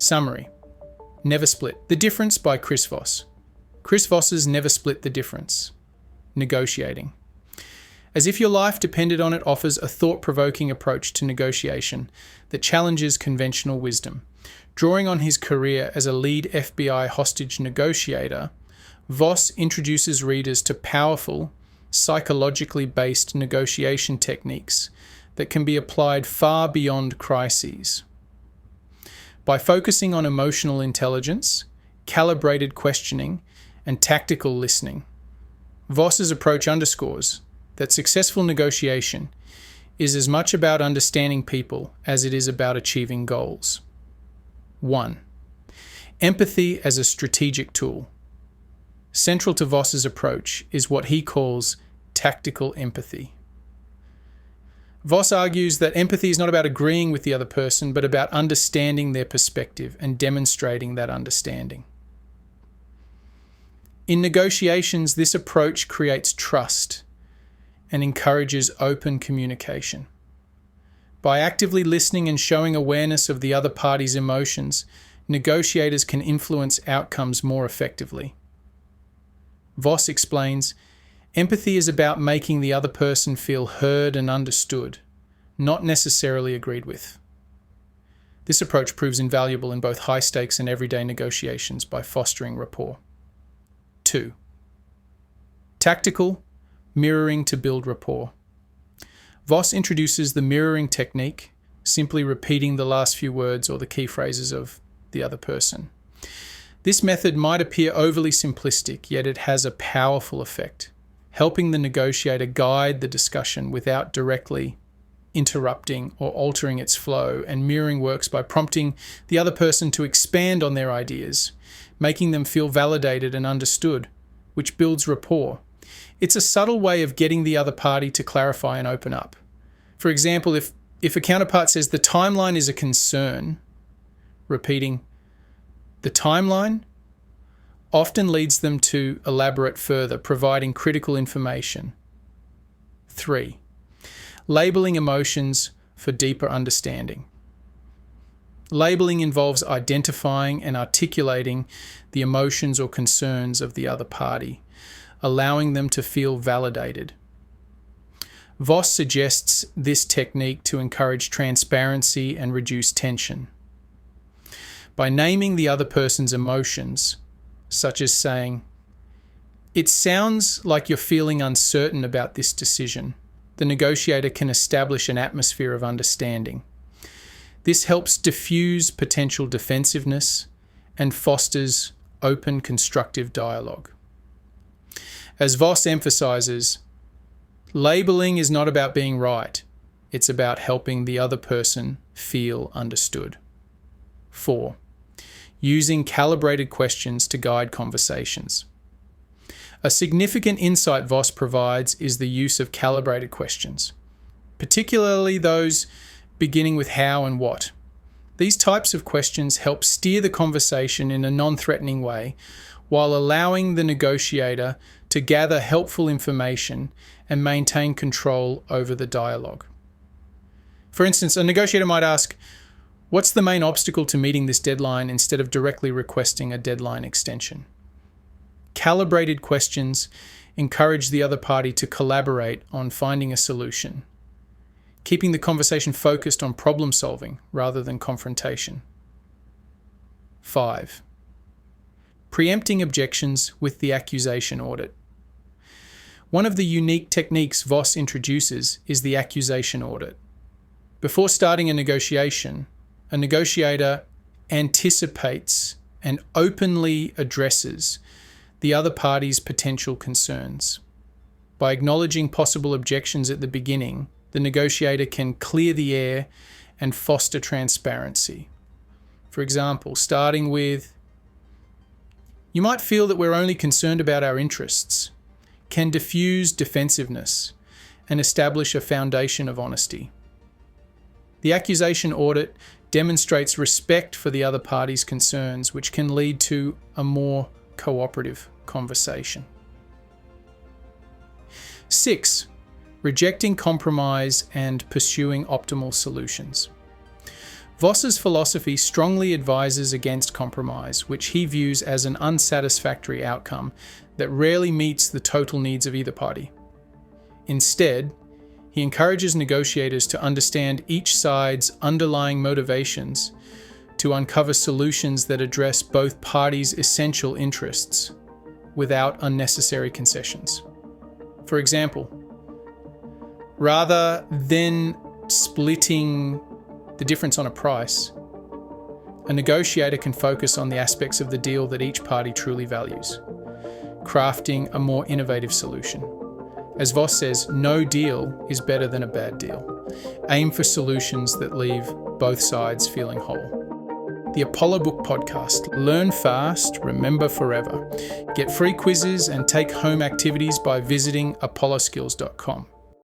Summary. Never Split. The Difference by Chris Voss. Chris Voss's Never Split the Difference. Negotiating. As if your life depended on it, offers a thought-provoking approach to negotiation that challenges conventional wisdom. Drawing on his career as a lead FBI hostage negotiator, Voss introduces readers to powerful, psychologically based negotiation techniques that can be applied far beyond crises. By focusing on emotional intelligence, calibrated questioning, and tactical listening, Voss's approach underscores that successful negotiation is as much about understanding people as it is about achieving goals. 1. Empathy as a strategic tool. Central to Voss's approach is what he calls tactical empathy. Voss argues that empathy is not about agreeing with the other person, but about understanding their perspective and demonstrating that understanding. In negotiations, this approach creates trust and encourages open communication. By actively listening and showing awareness of the other party's emotions, negotiators can influence outcomes more effectively. Voss explains, empathy is about making the other person feel heard and understood, not necessarily agreed with. This approach proves invaluable in both high-stakes and everyday negotiations by fostering rapport. 2. Tactical mirroring to build rapport. Voss introduces the mirroring technique, simply repeating the last few words or the key phrases of the other person. This method might appear overly simplistic, yet it has a powerful effect, helping the negotiator guide the discussion without directly interrupting or altering its flow, and mirroring works by prompting the other person to expand on their ideas, making them feel validated and understood, which builds rapport. It's a subtle way of getting the other party to clarify and open up. For example, if a counterpart says the timeline is a concern, repeating the timeline often leads them to elaborate further, providing critical information. 3. Labeling emotions for deeper understanding. Labeling involves identifying and articulating the emotions or concerns of the other party, allowing them to feel validated. Voss suggests this technique to encourage transparency and reduce tension. By naming the other person's emotions, such as saying, "It sounds like you're feeling uncertain about this decision," the negotiator can establish an atmosphere of understanding. This helps diffuse potential defensiveness and fosters open, constructive dialogue. As Voss emphasizes, labeling is not about being right. It's about helping the other person feel understood. 4. Using calibrated questions to guide conversations. A significant insight Voss provides is the use of calibrated questions, particularly those beginning with how and what. These types of questions help steer the conversation in a non-threatening way, while allowing the negotiator to gather helpful information and maintain control over the dialogue. For instance, a negotiator might ask, "What's the main obstacle to meeting this deadline?" instead of directly requesting a deadline extension. Calibrated questions encourage the other party to collaborate on finding a solution, keeping the conversation focused on problem solving rather than confrontation. 5. Preempting objections with the accusation audit. One of the unique techniques Voss introduces is the accusation audit. Before starting a negotiation, a negotiator anticipates and openly addresses the other party's potential concerns. By acknowledging possible objections at the beginning, the negotiator can clear the air and foster transparency. For example, starting with, "You might feel that we're only concerned about our interests," can diffuse defensiveness and establish a foundation of honesty. The accusation audit demonstrates respect for the other party's concerns, which can lead to a more cooperative conversation. 6. Rejecting compromise and pursuing optimal solutions. Voss's philosophy strongly advises against compromise, which he views as an unsatisfactory outcome that rarely meets the total needs of either party. Instead, he encourages negotiators to understand each side's underlying motivations to uncover solutions that address both parties' essential interests without unnecessary concessions. For example, rather than splitting the difference on a price, a negotiator can focus on the aspects of the deal that each party truly values, crafting a more innovative solution. As Voss says, no deal is better than a bad deal. Aim for solutions that leave both sides feeling whole. The Apollo Book Podcast. Learn fast, remember forever. Get free quizzes and take home activities by visiting apolloskills.com.